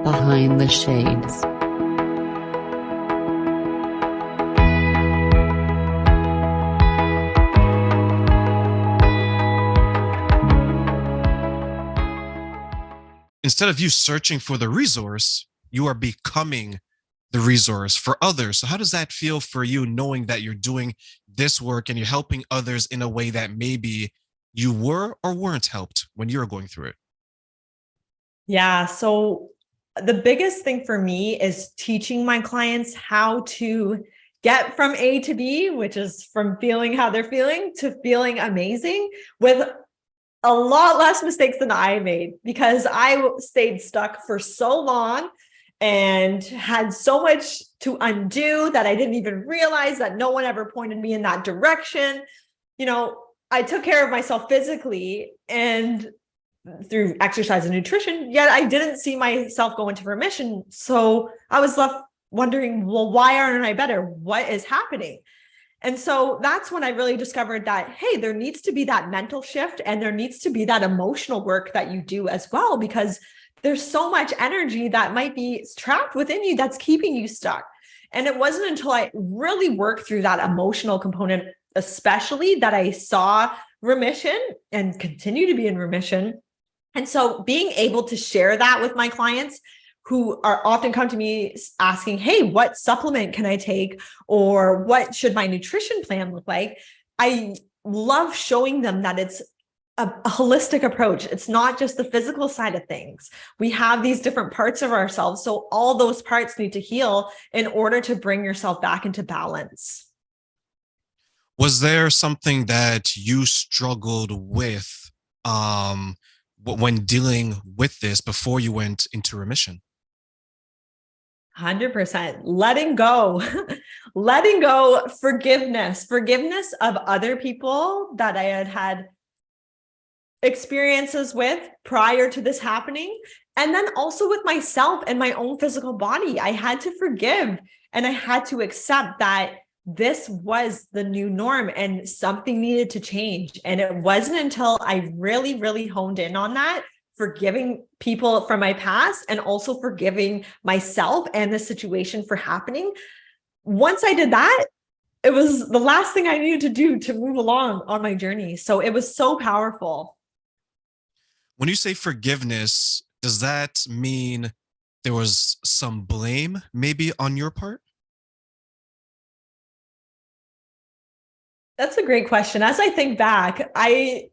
Behind the Shades. Instead of you searching for the resource, you are becoming the resource for others. So how does that feel for you, knowing that you're doing this work and you're helping others in a way that maybe you were or weren't helped when you were going through it? Yeah. So the biggest thing for me is teaching my clients how to get from A to B, which is from feeling how they're feeling to feeling amazing with a lot less mistakes than I made, because I stayed stuck for so long and had so much to undo that I didn't even realize that no one ever pointed me in that direction. I took care of myself physically and through exercise and nutrition, yet I didn't see myself go into remission. So I was left wondering, well, why aren't I better? What is happening? And so that's when I really discovered that, hey, there needs to be that mental shift and there needs to be that emotional work that you do as well, because there's so much energy that might be trapped within you that's keeping you stuck. And it wasn't until I really worked through that emotional component, especially, that I saw remission and continue to be in remission. And so being able to share that with my clients, who are often come to me asking, hey, what supplement can I take? Or what should my nutrition plan look like? I love showing them that it's a holistic approach. It's not just the physical side of things. We have these different parts of ourselves. So all those parts need to heal in order to bring yourself back into balance. Was there something that you struggled with when dealing with this before you went into remission? 100%. Letting go, letting go, forgiveness of other people that I had experiences with prior to this happening. And then also with myself and my own physical body. I had to forgive and I had to accept that this was the new norm and something needed to change. And it wasn't until I really, really honed in on that, forgiving people from my past and also forgiving myself and the situation for happening. Once I did that, it was the last thing I needed to do to move along on my journey. So it was so powerful. When you say forgiveness, does that mean there was some blame maybe on your part? That's a great question. As I think back, I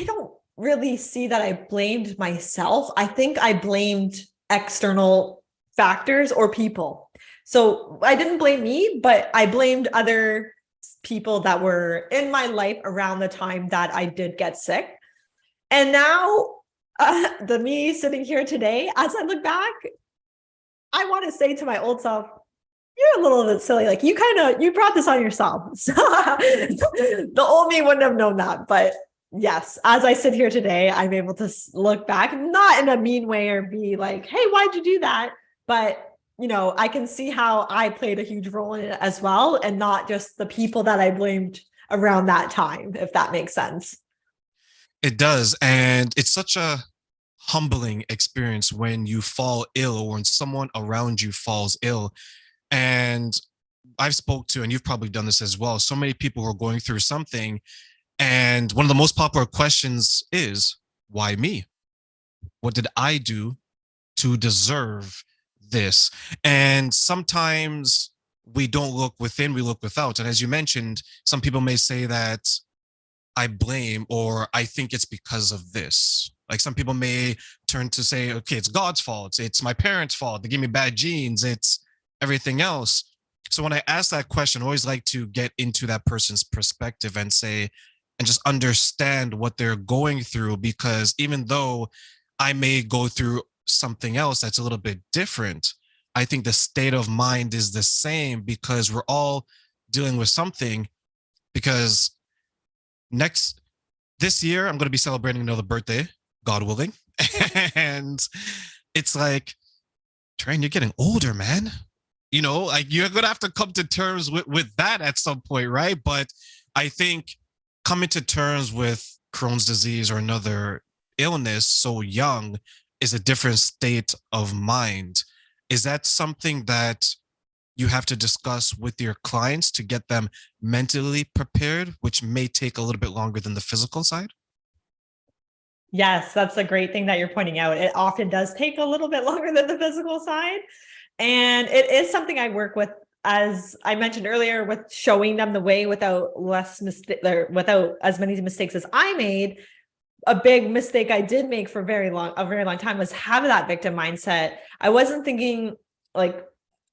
don't really see that I blamed myself. I think I blamed external factors or people. So I didn't blame me, but I blamed other people that were in my life around the time that I did get sick. And now the me sitting here today, as I look back, I want to say to my old self, you're a little bit silly. Like you brought this on yourself. So the old me wouldn't have known that. But yes, as I sit here today, I'm able to look back, not in a mean way or be like, hey, why'd you do that? But, I can see how I played a huge role in it as well. And not just the people that I blamed around that time, if that makes sense. It does. And it's such a humbling experience when you fall ill or when someone around you falls ill. And I've spoke to, and you've probably done this as well, so many people who are going through something. And one of the most popular questions is, why me? What did I do to deserve this? And sometimes we don't look within, we look without. And as you mentioned, some people may say that I blame or I think it's because of this. Like some people may turn to say, okay, it's God's fault. It's my parents' fault. They gave me bad genes. It's everything else. So when I ask that question, I always like to get into that person's perspective and say, and just understand what they're going through, because even though I may go through something else that's a little bit different, I think the state of mind is the same because we're all dealing with something. Because this year, I'm going to be celebrating another birthday, God willing. And it's like, Trent, you're getting older, man. Like you're going to have to come to terms with that at some point, right? But I think coming to terms with Crohn's disease or another illness so young is a different state of mind. Is that something that you have to discuss with your clients to get them mentally prepared, which may take a little bit longer than the physical side? Yes, that's a great thing that you're pointing out. It often does take a little bit longer than the physical side. And it is something I work with, as I mentioned earlier, with showing them the way without without as many mistakes as I made. A big mistake I did make for a very long time was have that victim mindset. I wasn't thinking like,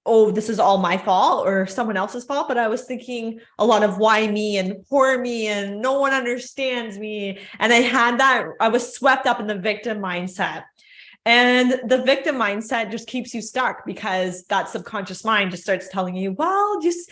oh, this is all my fault or someone else's fault, but I was thinking a lot of why me and poor me and no one understands me. And I was swept up in the victim mindset. And the victim mindset just keeps you stuck because that subconscious mind just starts telling you, well, just,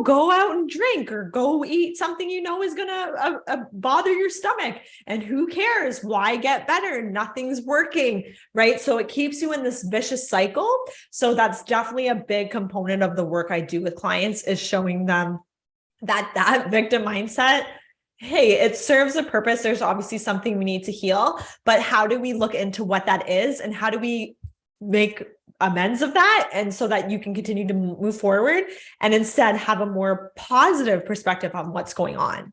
go out and drink or go eat something, is going to bother your stomach. And who cares? Why get better? Nothing's working, right? So it keeps you in this vicious cycle. So that's definitely a big component of the work I do with clients, is showing them that victim mindset, hey, it serves a purpose. There's obviously something we need to heal, but how do we look into what that is and how do we make amends of that? And so that you can continue to move forward and instead have a more positive perspective on what's going on.